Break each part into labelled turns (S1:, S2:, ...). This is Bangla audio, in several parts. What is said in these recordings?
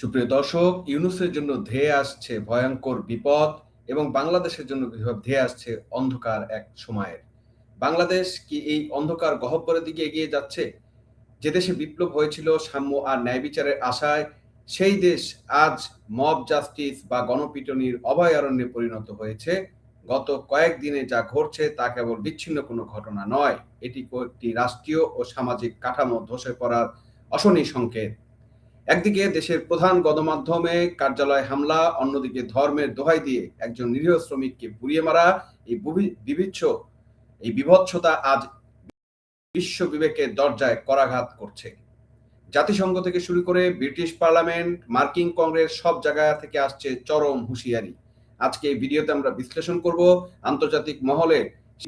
S1: সুপ্রিয় দর্শক, ইউনূসের জন্য ধেয়ে আসছে ভয়ংকর বিপদ এবং বাংলাদেশের জন্য ধেয়ে আসছে অন্ধকার এক সময়ের। বাংলাদেশ কি এই অন্ধকার গহ্বরের দিকে এগিয়ে যাচ্ছে? যে দেশে বিপ্লব হয়েছিল সাম্য আর ন্যায় বিচারের আশায়, সেই দেশ আজ মব জাস্টিস বা গণপিটুনির অভয়ারণ্যে পরিণত হয়েছে। গত কয়েকদিনে যা ঘটছে তা কেবল বিচ্ছিন্ন কোনো ঘটনা নয়, এটি একটি রাষ্ট্রীয় ও সামাজিক কাঠামো ধসে পড়ার অশনি সংকেত। একদিকে দেশের প্রধান গণমাধ্যমে কার্যালয়ে হামলা, অন্যদিকে ধর্মের দোহাই দিয়ে একজন নিরীহ শ্রমিককে পুড়িয়ে মারা, এই এই বিভৎসতা আজ বিশ্ব বিবেকের দরজায় করাঘাত করছে। জাতিসংঘ থেকে শুরু করে ব্রিটিশ পার্লামেন্ট, মার্কিন কংগ্রেস, সব জায়গা থেকে আসছে চরম হুঁশিয়ারি। আজকে এই ভিডিওতে আমরা বিশ্লেষণ করব আন্তর্জাতিক মহলে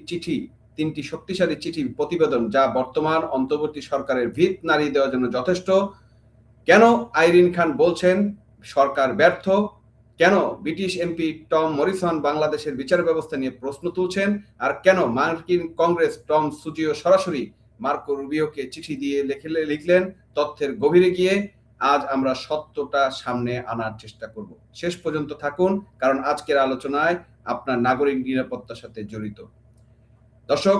S1: চিঠি, তিনটি শক্তিশালী চিঠি প্রতিবেদন যা বর্তমান অন্তর্বর্তী সরকারের ভিত নাড়িয়ে দেওয়ার জন্য যথেষ্ট। কেন আইরিন খান বলছেন সরকার ব্যর্থ? কেন ব্রিটিশ এমপি টম মরিসন বাংলাদেশের বিচার ব্যবস্থা নিয়ে প্রশ্ন তুলছেন? আর কেন মার্কিন কংগ্রেস টম সুজিও সরাসরি মার্কো রুবিওকে চিঠি দিয়ে লিখলেন? তথ্যের গভীরে গিয়ে আজ আমরা সত্যটা সামনে আনার চেষ্টা করব। শেষ পর্যন্ত থাকুন, কারণ আজকের আলোচনায় আপনার নাগরিক নিরাপত্তার সাথে জড়িত। দর্শক,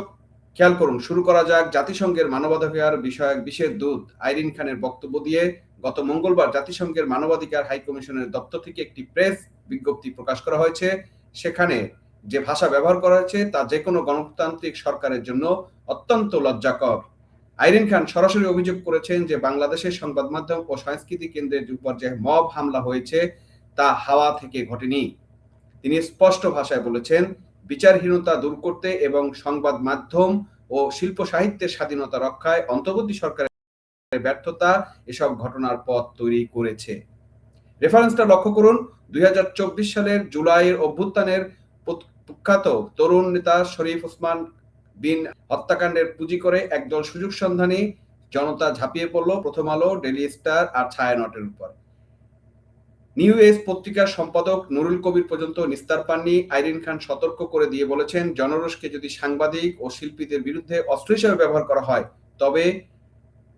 S1: খেয়াল করুন, শুরু করা যাক জাতিসংঘের মানবাধিকার বিষয়ক বিশেষ দূত আইরিন খানের বক্তব্য দিয়ে। গত মঙ্গলবার জাতিসংঘের মানবাধিকার হাই কমিশনের দপ্তর থেকে একটি প্রেস বিজ্ঞপ্তি প্রকাশ করা হয়েছে। সেখানে যে ভাষা ব্যবহার করা হয়েছে তা যে কোনো গণতান্ত্রিক সরকারের জন্য অত্যন্ত লজ্জাকর। আইরিন খান সরাসরি অভিযোগ করেছেন যে বাংলাদেশের সংবাদ মাধ্যম ও সংস্কৃতি কেন্দ্রের উপর যে মব হামলা হয়েছে তা হাওয়া থেকে ঘটেনি। তিনি স্পষ্ট ভাষায় বলেছেন, বিচারহীনতা দূর করতে এবং সংবাদ মাধ্যম ও শিল্প সাহিত্যের স্বাধীনতা রক্ষায় অন্তর্বর্তী সরকারের ব্যর্থতা এসব ঘটনার পথ তৈরি করেছে। রেফারেন্সটা লক্ষ্য করুন, 2024 সালের জুলাইয়ের অভ্যুত্থানের কুখ্যাত তরুণ নেতা শরীফ ওসমান বিন হত্যাকাণ্ডের পুঁজি করে একদল সুযোগ সন্ধানী জনতা ঝাঁপিয়ে পড়ল প্রথম আলো, ডেইলি স্টার আর ছায়ানটের উপর। নিউ এজ পত্রিকার সম্পাদক নুরুল কবির পর্যন্ত নিস্তার পাননি। আইরিন খান সতর্ক করে দিয়ে বলেছেন, জনরোষকে যদি সাংবাদিক ও শিল্পীদের বিরুদ্ধে অস্ত্র হিসেবে ব্যবহার করা হয় তবে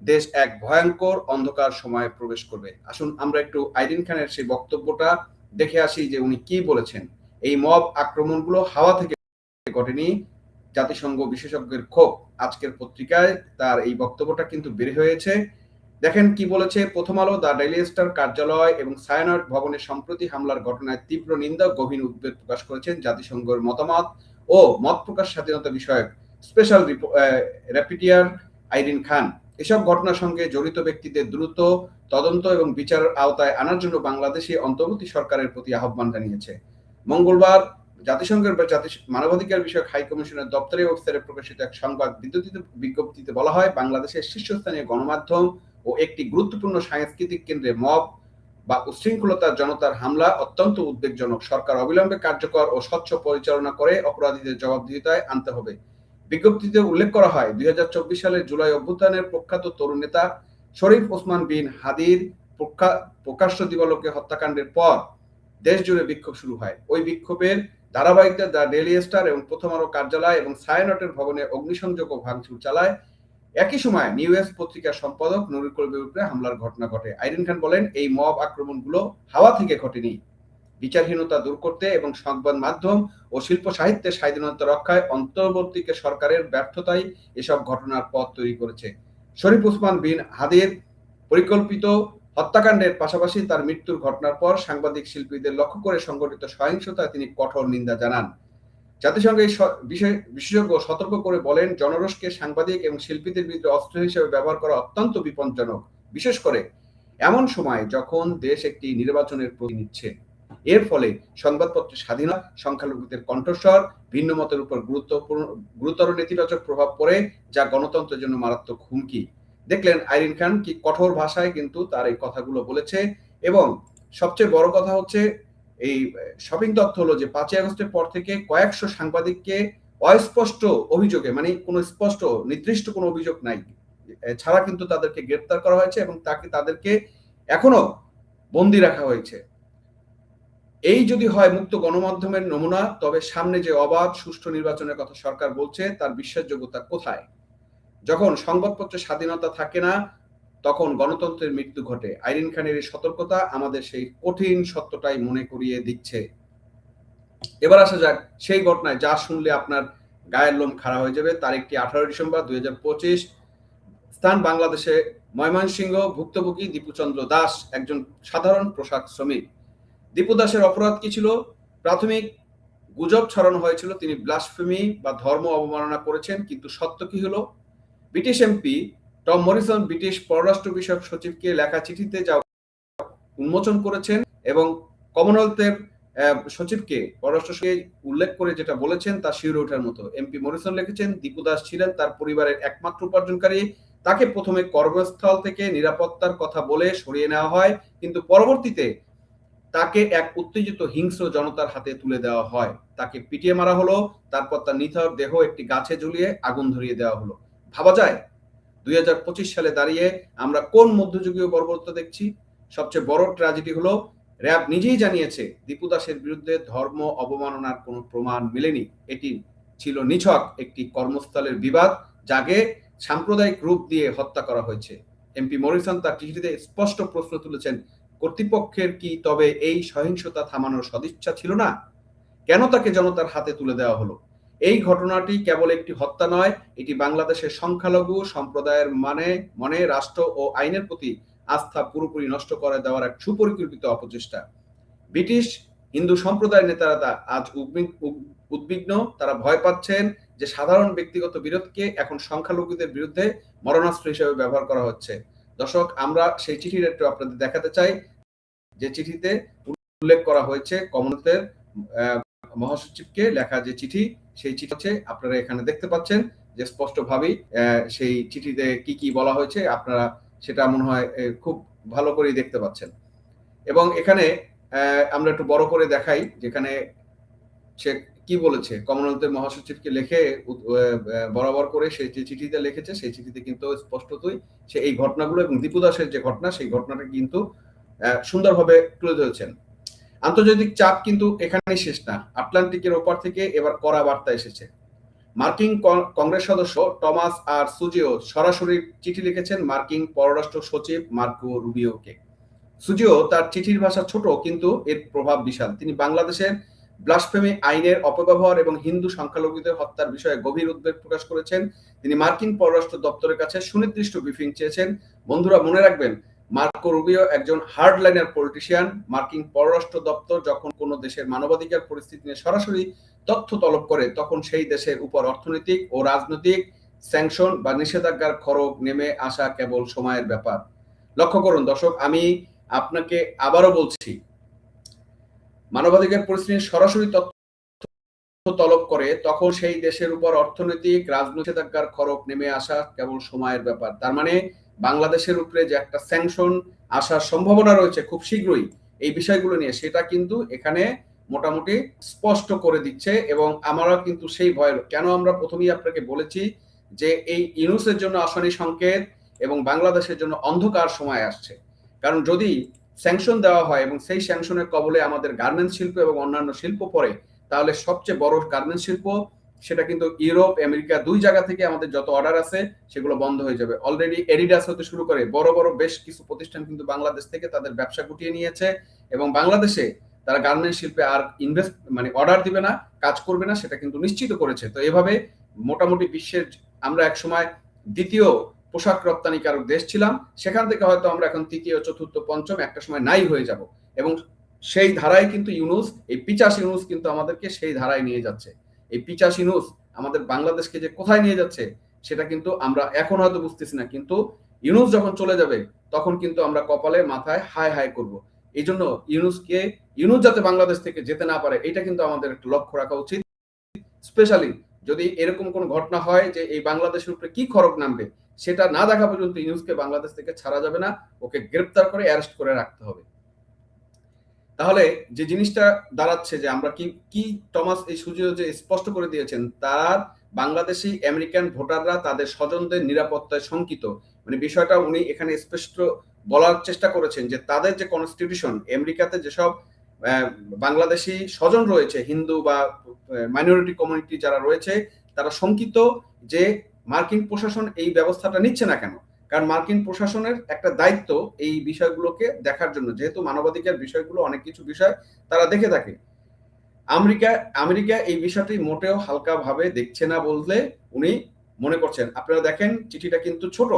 S1: দেশ এক ভয়ঙ্কর অন্ধকার সময়ে প্রবেশ করবে। আসুন আমরা একটু আইরিন খানের সেই বক্তব্যটা দেখে আসি যে উনি কি বলেছেন। এই মব আক্রমণগুলো হাওয়া থেকে ঘটেনি, জাতিসংঘ বিশেষজ্ঞের ক্ষোভ। আজকের পত্রিকায় তার এই বক্তব্যটা কিন্তু বের হয়েছে। দেখেন কি বলেছে প্রথম আলো। দ্য ডেইলি স্টার কার্যালয় এবং সায়ানট ভবনে সম্প্রতি হামলার ঘটনায় তীব্র নিন্দা, গভীর উদ্বেগ প্রকাশ করেছেন জাতিসংঘের মতামত ও মত প্রকাশ স্বাধীনতা বিষয়ক স্পেশাল র্যাপিটিয়ার আইরিন খান। এসব ঘটনার সঙ্গে জড়িত ব্যক্তিদের দ্রুত তদন্ত এবং বিচারের আওতায় আনার জন্য বাংলাদেশি অন্তর্বর্তী সরকারের প্রতি আহ্বান জানিয়েছে। মঙ্গলবার জাতিসংঘের মানবাধিকার বিষয়ক হাই কমিশনের দপ্তরের ওয়েবসাইটে প্রকাশিত এক সংবাদ বিজ্ঞপ্তিতে বলা হয়, বাংলাদেশের শীর্ষস্থানীয় গণমাধ্যম ও একটি গুরুত্বপূর্ণ সাংস্কৃতিক কেন্দ্রে মব বা উশৃঙ্খলতার জনতার হামলা অত্যন্ত উদ্বেগজনক। সরকার অবিলম্বে কার্যকর ও স্বচ্ছ পরিচালনা করে অপরাধীদের জবাবদিহিতায় আনতে হবে। বিজ্ঞপ্তিতে উল্লেখ করা হয়, 2024 সালের জুলাই অভ্যুত্থানের প্রখ্যাত তরুণ নেতা শরীফ ওসমান বিন হাদির প্রকাশ্য দিবালোকে হত্যাকাণ্ডের পর দেশ জুড়ে বিক্ষোভ শুরু হয়। ওই বিক্ষোভের ধারাবাহিকতা দ্য ডেইলি স্টার এবং প্রথম আলো কার্যালয় এবং ছায়ানটের ভবনে অগ্নিসংযোগ ও ভাঙচুর চালায়। একই সময় নিউ এজ পত্রিকার সম্পাদক নুরুল কবিরের উপরে হামলার ঘটনা ঘটে। আইরিন খান বলেন, এই মব আক্রমণগুলো হাওয়া থেকে ঘটেনি, বিচারহীনতা দূর করতে এবং সংবাদ মাধ্যম ও শিল্প সাহিত্যের স্বাধীনতা রক্ষায় অন্তর্বর্তী সরকারের ব্যর্থতাই এসব ঘটনার পথ তৈরি করেছে। শরীফ ওসমান বিন হাদির পরিকল্পিত হত্যাকাণ্ডের পাশাপাশি তার মৃত্যুর ঘটনার পর সাংবাদিক শিল্পীদের লক্ষ্য করে সংঘটিত সহিংসতায় তিনি কঠোর নিন্দা জানান। জাতিসংঘ এই বিশেষজ্ঞ সতর্ক করে বলেন, জনরোষকে সাংবাদিক এবং শিল্পীদের বিরুদ্ধে অস্ত্র হিসেবে ব্যবহার করা অত্যন্ত বিপজ্জনক, বিশেষ করে এমন সময় যখন দেশ একটি নির্বাচনের প্রস্তুতি নিচ্ছে। এর ফলে সংবাদপত্রের স্বাধীনতা, সংখ্যালঘুদের কণ্ঠস্বর, ভিন্ন মতের উপর গুরুতর নেতিবাচক প্রভাব পড়ে, যা গণতন্ত্রের জন্য মারাত্মক হুমকি। দেখলেন আইরিন খান কি কঠোর ভাষায় কিন্তু তার এই কথাগুলো বলেছে। এবং সবচেয়ে বড় কথা হচ্ছে, এই শপিং তথ্য হলো যে 5ই আগস্টের পর থেকে কয়েকশো সাংবাদিককে অস্পষ্ট অভিযোগে, মানে কোনো স্পষ্ট নির্দিষ্ট কোনো অভিযোগ নাই ছাড়া কিন্তু তাদেরকে গ্রেপ্তার করা হয়েছে এবং তাদেরকে এখনো বন্দী রাখা হয়েছে। এই যদি হয় মুক্ত গণমাধ্যমের নমুনা, তবে সামনে যে অবাধ সুষ্ঠু নির্বাচনের কথা সরকার বলছে তার বিশ্বাসযোগ্যতা কোথায়? যখন সংবাদপত্রের স্বাধীনতা থাকে না, তখন গণতন্ত্রের মৃত্যু ঘটে। আইরিন খানের এই সতর্কতা আমাদের সেই কঠিন সত্যটাই মনে করিয়ে দিচ্ছে। এবার আসা যাক সেই ঘটনায় যা শুনলে আপনার গায়ের লোম খাড়া হয়ে যাবে। তারিখটি 18 ডিসেম্বর 2025। স্থান বাংলাদেশে ময়মনসিংহ। ভুক্তভোগী দীপুচন্দ্র দাস, একজন সাধারণ পোশাক শ্রমিক। দীপু দাসের অপরাধ কি ছিল? প্রাথমিক গুজব ছড়ানো হয়েছিল তিনি ব্লাসফেমি বা ধর্ম অবমাননা করেছেন, কিন্তু সত্য কি হলো? British MP Tom Morrison British পররাষ্ট্র বিষয়ক সচিবকে লেখা চিঠিতে যা উন্মোচন করেছেন এবং কমনওয়েলথের সচিবকে পররাষ্ট্র সচিব উল্লেখ করে যেটা বলেছেন তা শিউরে ওঠার মতো। এমপি মরিসন লিখেছেন, দীপু দাস ছিলেন তার পরিবারের একমাত্র উপার্জনকারী। তাকে প্রথমে কর্মস্থল থেকে নিরাপত্তার কথা বলে সরিয়ে নেওয়া হয়, কিন্তু পরবর্তীতে তাকে এক উত্তেজিত হিংস্র জনতার হাতে তুলে দেওয়া হয়। তাকে পিটিয়ে মারা হলো, তারপর তার নিথর দেহ একটি গাছে ঝুলিয়ে আগুন ধরিয়ে দেওয়া হলো। ভাবা যায় 2025 সালে দাঁড়িয়ে আমরা কোন মধ্যযুগীয় বর্বরতা দেখছি? সবচেয়ে বড় ট্র্যাজেডি হলো র‍্যাব নিজেই জানিয়েছে দীপু দাসের বিরুদ্ধে ধর্ম অবমাননার কোনো প্রমাণ মেলেনি। এটি ছিল নিছক একটি কর্মস্থলের বিবাদ, যাকে সাম্প্রদায়িক রূপ দিয়ে হত্যা করা হয়েছে। এমপি মরিসন তার চিঠিতে স্পষ্ট প্রশ্ন তুলেছেন, কর্তৃপক্ষের কি তবে এই সহিংসতা থামানোর সদিচ্ছা ছিল না? কেন তাকে জনতার হাতে তুলে দেওয়া হলো? এই ঘটনাটি কেবল একটি হত্যা নয়, এটি বাংলাদেশের সংখ্যালঘু সম্প্রদায়ের মনে রাষ্ট্র ও আইনের প্রতি আস্থা পুরোপুরি নষ্ট করে দেওয়ার এক সুপরিকল্পিত অপচেষ্টা। ব্রিটিশ হিন্দু সম্প্রদায়ের নেতারা আজ উদ্বিগ্ন। তারা ভয় পাচ্ছেন যে সাধারণ ব্যক্তিগত বিরোধকে এখন সংখ্যালঘুদের বিরুদ্ধে মরণাস্ত্র হিসেবে ব্যবহার করা হচ্ছে। দর্শক, আমরা সেই চিঠির একটু আপনাদের দেখাতে চাই, যে চিঠিতে উল্লেখ করা হয়েছে কমনওয়েলথের মহাসচিবকে লেখা যে চিঠি, সেই চিঠি হচ্ছে আপনারা এখানে দেখতে পাচ্ছেন যে স্পষ্টভাবেই সেই চিঠিতে কি কি বলা হয়েছে, আপনারা সেটা মনে হয় খুব ভালো করেই দেখতে পাচ্ছেন। এবং এখানে আমরা একটু বড় করে দেখাই, যেখানে সে কি বলেছে কমনওয়েলথের মহাসচিবকে লিখে বরাবর করে সে যে চিঠিতে লিখেছে, সেই চিঠিতে কিন্তু স্পষ্টতই সে এই ঘটনাগুলো এবং দীপু দাসের যে ঘটনা, সেই ঘটনাটা কিন্তু সুন্দরভাবে তুলে ধরেছেন। আন্তর্জাতিক চাপ কিন্তু এখানেই শেষ না। আটলান্টিকের ওপার থেকে এবার কড়া বার্তা এসেছে। মার্কিন কংগ্রেস সদস্য টমাস আর সুজিও সরাসরি চিঠি লিখেছেন মার্কিন পররাষ্ট্র সচিব মার্কো রুবিওকে। সুজিও তার চিঠির ভাষা ছোট, কিন্তু এর প্রভাব বিশাল। তিনি বাংলাদেশের ব্লাসফেমি আইনের অপব্যবহার এবং হিন্দু সংখ্যালঘুদের হত্যার বিষয়ে গভীর উদ্বেগ প্রকাশ করেছেন। তিনি মার্কিন পররাষ্ট্র দপ্তরের কাছে সুনির্দিষ্ট ব্রিফিং চেয়েছেন। বন্ধুরা, মনে রাখবেন, মার্কো রুবিও একজন হার্ডলাইনার পলিটিশিয়ান। মার্কিন পররাষ্ট্র দপ্তর যখন কোনো দেশের মানবাধিকার পরিস্থিতি নিয়ে সরাসরি তথ্য তলব করে, তখন সেই দেশের উপর অর্থনৈতিক ও রাজনৈতিক স্যাংশন বা নিষেধাজ্ঞার খড়গ নেমে আসা কেবল সময়ের ব্যাপার। লক্ষ্য করুন দর্শক, আমি আপনাকে আবারও বলছি, মানবাধিকার পরিস্থিতি সরাসরি তথ্য তলব করে, তখন সেই দেশের উপর অর্থনৈতিক রাজনৈতিক নিষেধাজ্ঞার খড়গ নেমে আসা কেবল সময়ের ব্যাপার। তার মানে বাংলাদেশের উপরে যে একটা স্যাংশন আসার সম্ভাবনা রয়েছে খুব শীঘ্রই এই বিষয়গুলো নিয়ে, সেটা কিন্তু এখানে মোটামুটি স্পষ্ট করে দিচ্ছে। এবং আমরা কিন্তু সেই ভয়, কেন আমরা প্রথমেই আপনাকে বলেছি যে এই ইউনূসের জন্য আসানি সংকেত এবং বাংলাদেশের জন্য অন্ধকার সময় আসছে। কারণ যদি স্যাংশন দেওয়া হয় এবং সেই স্যাংশনের কবলে আমাদের গার্মেন্টস শিল্প এবং অন্যান্য শিল্প পড়ে, তাহলে সবচেয়ে বড় গার্মেন্টস শিল্প, সেটা কিন্তু ইউরোপ আমেরিকা দুই জায়গা থেকে আমাদের যত অর্ডার আছে সেগুলো বন্ধ হয়ে যাবে। অলরেডি এডিডাস হতে শুরু করে বড় বড় বেশ কিছু প্রতিষ্ঠান কিন্তু বাংলাদেশ থেকে তাদের ব্যবসা গুটিয়ে নিয়েছে এবং বাংলাদেশে তারা গার্মেন্টস শিল্পে আর অর্ডার দিবে না, কাজ করবে না, সেটা কিন্তু নিশ্চিত করেছে। তো এভাবে মোটামুটি বিশ্বের আমরা এক সময় দ্বিতীয় পোশাক রপ্তানিকারক দেশ ছিলাম, সেখান থেকে হয়তো আমরা এখন তৃতীয় চতুর্থ পঞ্চম একটা সময় নাই হয়ে যাব। এবং সেই ধারায় কিন্তু ইউনূস, এই পিচাস ইউনূস কিন্তু আমাদেরকে সেই ধারায় নিয়ে যাচ্ছে। এই পিচাস ইউনূস আমাদের বাংলাদেশকে যে কোথায় নিয়ে যাচ্ছে সেটা কিন্তু আমরা এখন হয়তো বুঝতেছি না, কিন্তু ইউনূস যখন চলে যাবে তখন কিন্তু আমরা কপালে মাথায় হায় হায় করব। এই জন্য ইউনূস যাতে বাংলাদেশ থেকে যেতে না পারে, এটা কিন্তু আমাদের একটা লক্ষ্য রাখা উচিত। স্পেশালি যদি এরকম কোন ঘটনা হয় যে এই বাংলাদেশের উপরে কি খড়গ নামবে, সেটা না দেখা পর্যন্ত ইউনূসকে বাংলাদেশ থেকে ছাড়া যাবে না, ওকে গ্রেপ্তার করে অ্যারেস্ট করে রাখতে হবে। তাহলে যে জিনিসটা দাঁড়াচ্ছে যে আমরা কি টমাস এই সুজিও যে স্পষ্ট করে দিয়েছেন, তার বাংলাদেশি আমেরিকান ভোটাররা তাদের স্বজনদের নিরাপত্তায় শঙ্কিত। বিষয়টা উনি এখানে স্পষ্ট বলার চেষ্টা করেছেন যে তাদের যে কনস্টিটিউশন, আমেরিকাতে যেসব বাংলাদেশি স্বজন রয়েছে, হিন্দু বা মাইনরিটি কমিউনিটি যারা রয়েছে, তারা শঙ্কিত যে মার্কিন প্রশাসন এই ব্যবস্থাটা নিচ্ছে না কেন। কারণ মার্কিন প্রশাসনের একটা দায়িত্ব এই বিষয়গুলোকে দেখার জন্য, যেহেতু মানবাধিকার বিষয়গুলো অনেক কিছু বিষয় তারা দেখে থাকে। আমেরিকা আমেরিকা এই বিষয়টি মোটেও হালকাভাবে দেখছে না বললে উনি মনে করছেন। আপনারা দেখেন চিঠিটা কিন্তু ছোট,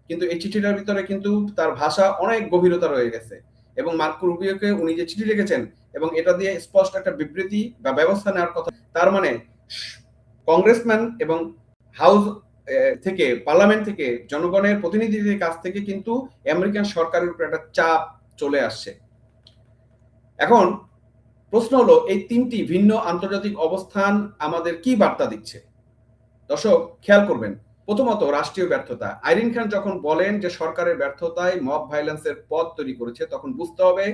S1: কিন্তু এই চিঠিটার ভিতরে কিন্তু তার ভাষা অনেক গভীরতা রয়ে গেছে এবং মার্কো রুবিওকে উনি যে চিঠি লিখেছেন এবং এটা দিয়ে স্পষ্ট একটা বিবৃতি বা ব্যবস্থা নেওয়ার কথা। তার মানে কংগ্রেসম্যান এবং হাউস থেকে, পার্লামেন্ট থেকে, জনগণের প্রতিনিধিদের কাছ থেকে কিন্তু আমেরিকান সরকারের উপর একটা চাপ চলে আসছে। এখন প্রশ্ন হলো, এই তিনটি ভিন্ন আন্তর্জাতিক অবস্থান আমাদের কি বার্তা দিচ্ছে? দর্শক খেয়াল করবেন, প্রথমত রাষ্ট্রীয় ব্যর্থতা। আইরিন খান যখন বলেন যে সরকারের ব্যর্থতায় মব ভাইলেন্সের পথ তৈরি করেছে, তখন বুঝতে হবে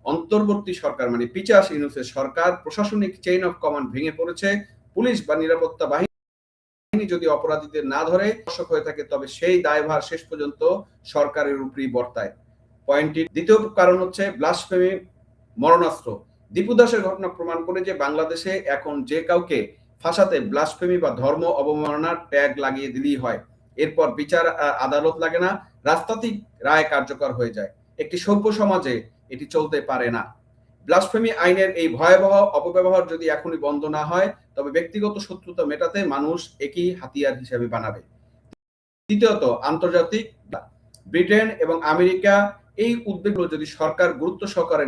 S1: অন্তর্বর্তী সরকার মানে পিচাস ইউনূসের সরকার প্রশাসনিক চেইন অফ কমান্ড ভেঙে পড়েছে। পুলিশ বা নিরাপত্তা বাহিনী যদি অপরাধীদের না ধরে দর্শক হয়ে থাকে, তবে সেই দায়ভার শেষ পর্যন্ত সরকারের উপরই বর্তায়। পয়েন্টটি দ্বিতীয় কারণ হচ্ছে ব্লাসফেমি মরণাস্ত্র। দীপু দাসের ঘটনা প্রমাণ করে যে বাংলাদেশে এখন যে কাউকে ফাঁসাতে ব্লাসফেমি বা ধর্ম অবমাননার ট্যাগ লাগিয়ে দিলেই হয়, এরপর বিচার আদালত লাগে না, রাজনৈতিক রায় কার্যকর হয়ে যায়। একটি সভ্য সমাজে এটি চলতে পারে না। ব্লাসফেমি আইনের এই ভয়াবহ অপব্যবহার যদি এখনই বন্ধ না হয়, তবে ব্যক্তিগত শত্রুতা মেটাতে মানুষ একই হাতিয়ার হিসেবে বানাবে। তৃতীয়ত আন্তর্জাতিক, ব্রিটেন এবং আমেরিকা এই উদ্বেগগুলো যদি সরকার গুরুত্ব সহকারে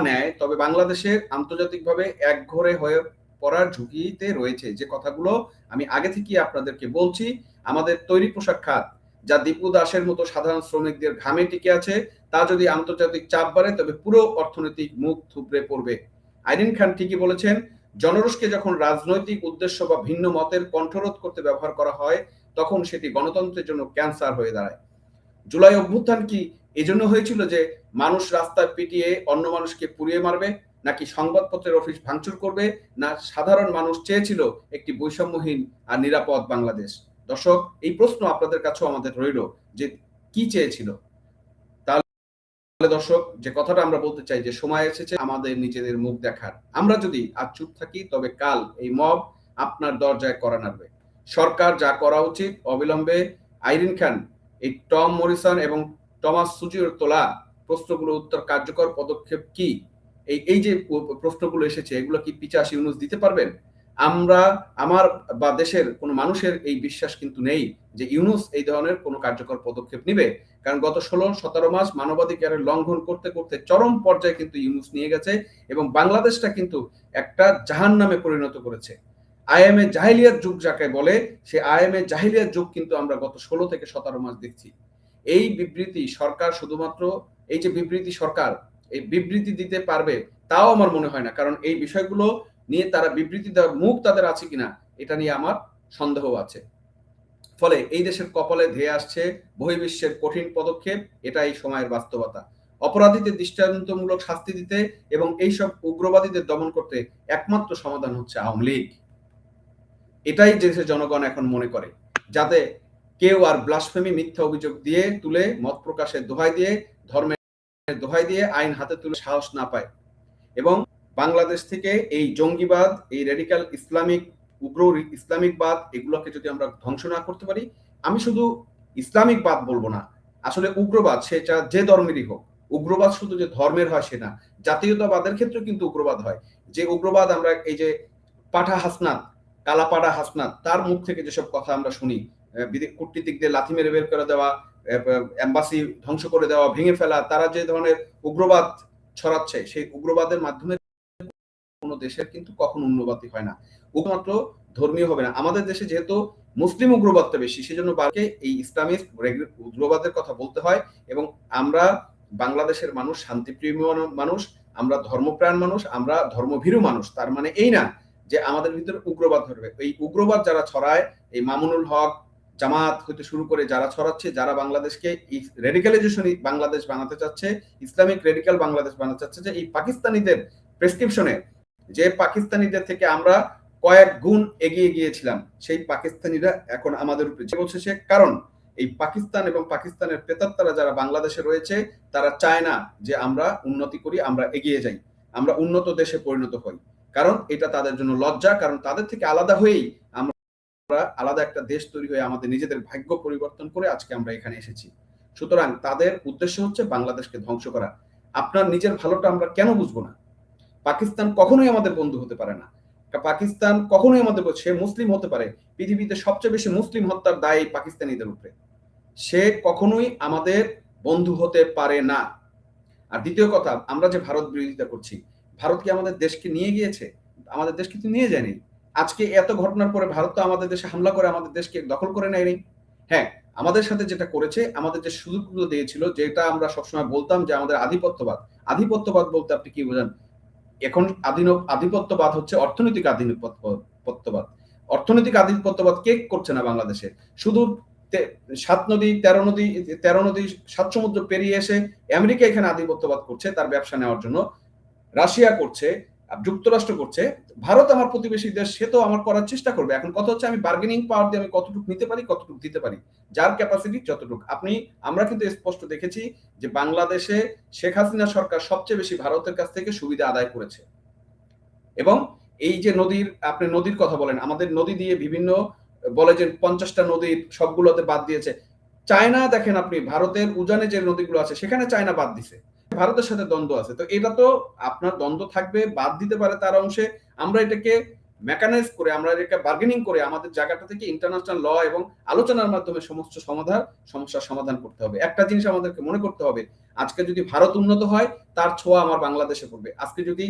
S1: নেয়, তবে বাংলাদেশের আন্তর্জাতিকভাবে একঘরে হয়ে পড়ার ঝুঁকিতে রয়েছে। যে কথাগুলো আমি আগে থেকেই আপনাদেরকে বলছি, আমাদের তৈরি পোশাক খাত, যা দীপু দাসের মতো সাধারণ শ্রমিকদের ঘামে টিকে আছে, তা যদি আন্তর্জাতিক চাপ বাড়ে, তবে পুরো অর্থনৈতিক মুখ থুবড়ে পড়বে। আইরিন খান ঠিকই বলেছেন, জনরোষকে যখন রাজনৈতিক উদ্দেশ্য বা ভিন্ন মতের কণ্ঠরোধ করতে ব্যবহার করা হয়, তখন সেটি গণতন্ত্রের জন্য ক্যান্সার হয়ে দাঁড়ায়। জুলাই অভ্যুত্থান কি এজন্য হয়েছিল যে মানুষ রাস্তায় পিটিয়ে অন্য মানুষকে পুড়িয়ে মারবে, নাকি সংবাদপত্রের অফিস ভাঙচুর করবে, না সাধারণ মানুষ চেয়েছিল একটি বৈষম্যহীন আর নিরাপদ বাংলাদেশ? দর্শক, এই প্রশ্ন আপনাদের কাছেও আমাদের রইল যে কি চেয়েছিল। তাহলে দর্শক, যে কথাটা আমরা বলতে চাই যে সময় এসেছে আমাদের নিজেদের মুখ দেখার। আমরা যদি আজ চুপ থাকি, তবে কাল এই মব আপনার দরজায় কড়া নাড়বে। সরকার যা করা উচিত, অবিলম্বে আইরিন খান, এই টম মরিসন এবং টমাস সুচির তোলা প্রশ্নগুলো উত্তর কার্যকর পদক্ষেপ কি, এই যে প্রশ্নগুলো এসেছে, এগুলো কি পিচাস ইউনূস দিতে পারবেন? আমার বা দেশের কোনো মানুষের এই বিশ্বাস কিন্তু নেই যে ইউনূস এই ধরনের কোনো কার্যকর পদক্ষেপ নিবে। কারণ গত 16-17 মাস মানবাধিকারের লঙ্ঘন করতে করতে চরম পর্যায়ে কিন্তু ইউনূস নিয়ে গেছে এবং বাংলাদেশটা কিন্তু একটা জাহান্নামে পরিণত করেছে। আইএমএ জাহিলিয়াত যুগ যাকে বলে, সে আইএমএ জাহিলিয়াত যুগ কিন্তু আমরা গত 16 থেকে 17 মাস দেখছি। এই বিবৃতি সরকার শুধুমাত্র, এই যে বিবৃতি সরকার এই বিবৃতি দিতে পারবে তাও আমার মনে হয় না, কারণ এই বিষয়গুলো নিয়ে তারা বিবৃতি দেওয়ার মুখ তাদের আছে কিনা এটা নিয়ে আমার সন্দেহ আছে। ফলে এই দেশের কপালে ধেয়ে আসছে বহির্বিশ্বের কঠিন পদক্ষেপ। এটা এই সময়ের বাস্তবতা। অপরাধীদের দৃষ্টান্তমূলক শাস্তি দিতে এবং এইসব উগ্রবাদীদের দমন করতে একমাত্র সমাধান হচ্ছে আওয়ামী লীগ। এটাই দেশের জনগণ এখন মনে করে, যাতে কেউ আর ব্লাসফেমি মিথ্যা অভিযোগ দিয়ে তুলে মত প্রকাশের দোহাই দিয়ে, ধর্মের দোহাই দিয়ে আইন হাতে তুলে সাহস না পায় এবং বাংলাদেশ থেকে এই জঙ্গিবাদ, এই রেডিক্যাল ইসলামিক, উগ্র ইসলামিকবাদ, এগুলোকে যদি আমরা ধ্বংস না করতে পারি, আমি শুধু ইসলামিকবাদ বলবো না, আসলে উগ্রবাদ সেটা যে ধর্মেরই হোক, উগ্রবাদ শুধু যে ধর্মের হয় সে না, জাতীয়তাবাদের ক্ষেত্রে কিন্তু উগ্রবাদ হয়। যে উগ্রবাদ আমরা এই যে পাঠা হাসনাত, কালাপাড়া হাসনাত, তার মুখ থেকে যেসব কথা আমরা শুনি, কূটনীতিকদের লাথি মেরে বের করে দেওয়া, এম্বাসি ধ্বংস করে দেওয়া, ভেঙে ফেলা, তারা যে ধরনের উগ্রবাদ ছড়াচ্ছে, সেই উগ্রবাদের মাধ্যমে কোনো দেশের কিন্তু কখনো উন্নতি হয় না। শুধুমাত্র ধর্মীয় হবে না, আমাদের দেশে যেহেতু মুসলিম উগ্রবাদটা বেশি, সেজন্য বারকে এই ইসলামিক উগ্রবাদের কথা বলতে হয়। এবং আমরা বাংলাদেশের মানুষ শান্তিপ্রিয় মানুষ, আমরা ধর্মপ্রাণ মানুষ, আমরা ধর্মভীরু মানুষ। তার মানে এই না যে আমাদের ভিতরে উগ্রবাদ ধরবে। এই উগ্রবাদ যারা ছড়ায়, এই মামুনুল হক, জামাত হইতে শুরু করে যারা ছড়াচ্ছে, যারা বাংলাদেশকে রেডিক্যালাইজেশন বাংলাদেশ বানাতে চাচ্ছে, ইসলামিক রেডিক্যাল বাংলাদেশ বানাতে চাচ্ছে, যে এই পাকিস্তানিদের প্রেসক্রিপশনে, যে পাকিস্তানিদের থেকে আমরা কয়েক গুণ এগিয়ে গিয়েছিলাম, সেই পাকিস্তানিরা এখন আমাদের উপরে যে বলছে সে, কারণ এই পাকিস্তান এবং পাকিস্তানের প্রেতাত্মারা যারা বাংলাদেশে রয়েছে, তারা চায় না যে আমরা উন্নতি করি, আমরা এগিয়ে যাই, আমরা উন্নত দেশে পরিণত হই। কারণ এটা তাদের জন্য লজ্জা, কারণ তাদের থেকে আলাদা হয়েই আমরা আলাদা একটা দেশ তৈরি হয়ে আমাদের নিজেদের ভাগ্য পরিবর্তন করে আজকে আমরা এখানে এসেছি। সুতরাং তাদের উদ্দেশ্য হচ্ছে বাংলাদেশকে ধ্বংস করা। আপনার নিজের ভালোটা আমরা কেন বুঝবো না? পাকিস্তান কখনোই আমাদের বন্ধু হতে পারে না। পাকিস্তান কখনোই আমাদের, সে মুসলিম হতে পারে, পৃথিবীতে সবচেয়ে বেশি মুসলিম হত্যার দায় পাকিস্তানিদের উপরে, সে কখনোই আমাদের বন্ধু হতে পারে না। আর দ্বিতীয় কথা, আমরা যে ভারত বিরোধিতা করছি, ভারত কি আমাদের দেশকে নিয়ে গিয়েছে? আমাদের দেশ কিন্তু নিয়ে যায়নি। আজকে এত ঘটনার পরে ভারত তো আমাদের দেশে হামলা করে আমাদের দেশকে দখল করে নেয়নি। হ্যাঁ, আমাদের সাথে যেটা করেছে, আমাদের যে সুযোগগুলো দিয়েছিল, যেটা আমরা সবসময় বলতাম যে আমাদের আধিপত্যবাদ, আধিপত্যবাদ বলতে আপনি কি বোঝান? এখন আধিপত্যবাদ হচ্ছে অর্থনৈতিক আধিপত্যবাদ। অর্থনৈতিক আধিপত্যবাদ কে করছে না বাংলাদেশে? শুধু 13 নদী 7 সমুদ্র পেরিয়ে এসে আমেরিকা এখানে আধিপত্যবাদ করছে তার ব্যবসা নেওয়ার জন্য, রাশিয়া করছে, যুক্তরাষ্ট্র করছে, ভারত আমার প্রতিবেশী দেশ, সে তো আমার করার চেষ্টা করবে। এখন কথা হচ্ছে আমি বার্গেনিং পাওয়ার দিয়ে আমি কতটুকু নিতে পারি, কতটুকু দিতে পারি, যার ক্যাপাসিটি যতটুকু। আমরা কিন্তু স্পষ্ট দেখেছি যে বাংলাদেশে শেখ হাসিনা সরকার সবচেয়ে বেশি ভারতের কাছ থেকে সুবিধা আদায় করেছে। এবং এই যে আপনি নদীর কথা বলেন, আমাদের নদী দিয়ে বিভিন্ন বলে যে 50টা নদী সবগুলোতে বাদ দিয়েছে। চায়না দেখেন আপনি, ভারতের উজানে যে নদীগুলো আছে সেখানে চায়না বাদ দিছে। ভারতের সাথে দ্বন্দ্ব আছে, তো এটা তো আপনার দ্বন্দ্ব থাকবে, বাদ দিতে পারে তার অংশে। আমরা এটাকে মেকানাইজ করে, আমরা এটাকে বার্গেনিং করে আমাদের জায়গাটা থেকে ইন্টারন্যাশনাল ল এবং আলোচনার মাধ্যমে সমস্ত সমস্যার সমাধান করতে হবে। একটা জিনিস আমাদেরকে মনে করতে হবে, আজকে যদি ভারত উন্নত হয় তার ছোঁয়া আমার বাংলাদেশে পড়বে, আজকে যদি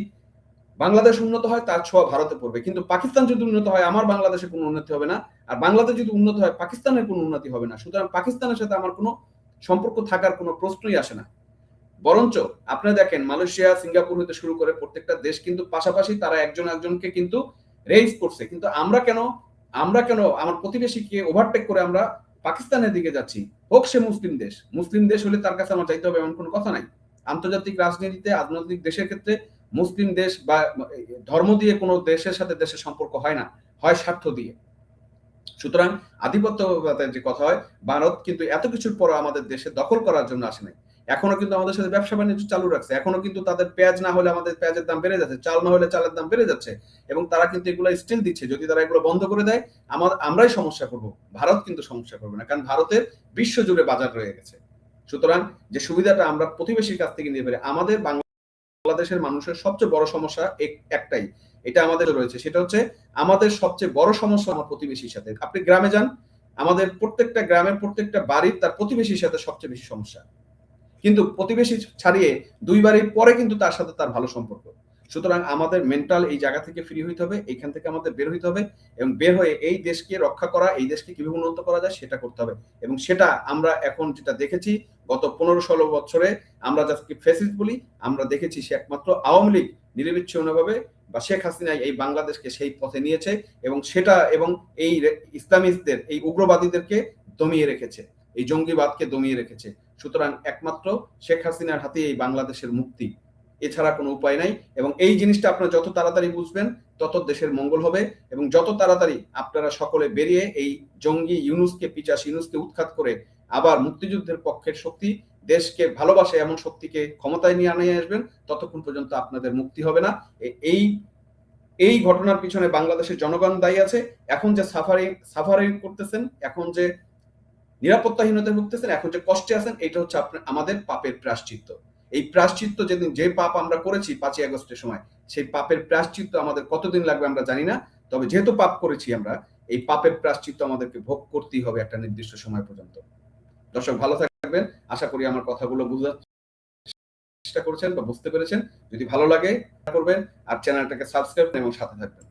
S1: বাংলাদেশ উন্নত হয় তার ছোঁয়া ভারতে পড়বে। কিন্তু পাকিস্তান যদি উন্নত হয় আমার বাংলাদেশে কোনো উন্নতি হবে না, আর বাংলাদেশ যদি উন্নত হয় পাকিস্তানের কোনো উন্নতি হবে না। সুতরাং পাকিস্তানের সাথে আমার কোনো সম্পর্ক থাকার কোনো প্রশ্নই আসে না। বরঞ্চ আপনি দেখেন, মালয়েশিয়া, সিঙ্গাপুর হতে শুরু করে প্রত্যেকটা দেশ কিন্তু পাশাপাশি তারা একজন একজনকে কিন্তু রেইজ করছে। কিন্তু আমরা কেন আমার প্রতিবেশীকে ওভারটেক করে আমরা পাকিস্তানের দিকে যাচ্ছি? হোক সে মুসলিম দেশ হলে তার কাছে আমার চাইতে হবে এমন কোনো কথা নাই। আন্তর্জাতিক রাজনীতিতে, আন্তর্জাতিক দেশের ক্ষেত্রে মুসলিম দেশ বা ধর্ম দিয়ে কোনো দেশের সাথে দেশের সম্পর্ক হয় না, হয় স্বার্থ দিয়ে। সুতরাং আধিপত্যবাদের যে কথা হয়, ভারত কিন্তু এত কিছুর পর আমাদের দেশে দখল করার জন্য আসে নাই। এখনো কিন্তু আমাদের সাথে ব্যবসা বাণিজ্য চালু রাখছে। এখনো কিন্তু তাদের পেঁয়াজ না হলে আমাদের পেঁয়াজের দাম বেড়ে যাচ্ছে, চাল না হলে চালের দাম বেড়ে যাচ্ছে, এবং তারা কিন্তু এগুলো স্টিল দিচ্ছে। যদি তারা এগুলো বন্ধ করে দেয় আমরাই সমস্যা করব, ভারত কিন্তু সমস্যা করবে না, কারণ ভারতের বিশ্বজুড়ে বাজার রয়ে গেছে। সুতরাং যে সুবিধাটা আমরা প্রতিবেশীর কাছ থেকে নিতে পারি, আমাদের বাংলাদেশের মানুষের সবচেয়ে বড় সমস্যা একটাই, এটা আমাদের রয়েছে, সেটা হচ্ছে আমাদের সবচেয়ে বড় সমস্যা আমার প্রতিবেশীর সাথে। আপনি গ্রামে যান, আমাদের প্রত্যেকটা গ্রামের প্রত্যেকটা বাড়ির তার প্রতিবেশীর সাথে সবচেয়ে বেশি সমস্যা, কিন্তু প্রতিবেশী ছাড়িয়ে 2 বাড়ির পরে কিন্তু তার সাথে তার ভালো সম্পর্ক। সুতরাং আমাদের মেন্টাল এই জায়গা থেকে ফ্রি হইতে হবে, এইখান থেকে আমাদের বের হইতে হবে, এবং বের হয়ে এই দেশকে রক্ষা করা, এই দেশকে কিভাবে উন্নত করা যায় সেটা করতে হবে। এবং সেটা আমরা এখন যেটা দেখেছি গত 15-16 বছরে, আমরা যাকে ফ্যাসিস্ট বলি, আমরা দেখেছি সে একমাত্র আওয়ামী লীগ নিরবিচ্ছিন্নভাবে বা শেখ হাসিনা এই বাংলাদেশকে সেই পথে নিয়েছে, এবং এই ইসলামিস্টদের, এই উগ্রবাদীদেরকে দমিয়ে রেখেছে, এই জঙ্গিবাদকে দমিয়ে রেখেছে। সুতরাং একমাত্র শেখ হাসিনার হাতে এই বাংলাদেশের মুক্তি, এছাড়া কোনো উপায় নাই। এবং এই জিনিসটা আপনারা যত তাড়াতাড়ি বুঝবেন তত দেশের মঙ্গল হবে, এবং যত তাড়াতাড়ি আপনারা সকলে বেরিয়ে এই জঙ্গি পিচাস ইউনূসকে উৎখাত করে আবার মুক্তিযুদ্ধের পক্ষের শক্তি, দেশকে ভালোবাসে এমন শক্তিকে ক্ষমতায় নিয়ে আসবেন, ততক্ষণ পর্যন্ত আপনাদের মুক্তি হবে না। এই ঘটনার পিছনে বাংলাদেশের জনগণ দায়ী আছে। এখন যে সাফারিং করতেছেন, এখন যে নিরাপত্তাহীনতায় ভুগতেছেন, এখন যে কষ্টে আছেন, এটা হচ্ছে আমাদের পাপের প্রায়শ্চিত্ত। এই প্রায়শ্চিত্ত যে পাপ আমরা করেছি 5ই আগস্টের সময়, সেই পাপের প্রায়শ্চিত্ত আমাদের কতদিন লাগবে আমরা জানি না। তবে যেহেতু পাপ করেছি আমরা, এই পাপের প্রায়শ্চিত্ত আমাদেরকে ভোগ করতেই হবে একটা নির্দিষ্ট সময় পর্যন্ত। দর্শক ভালো থাকবেন, আশা করি আমার কথাগুলো বুঝার চেষ্টা করেছেন বা বুঝতে পেরেছেন। যদি ভালো লাগে করবেন, আর চ্যানেলটাকে সাবস্ক্রাইব এবং সাথে থাকবেন।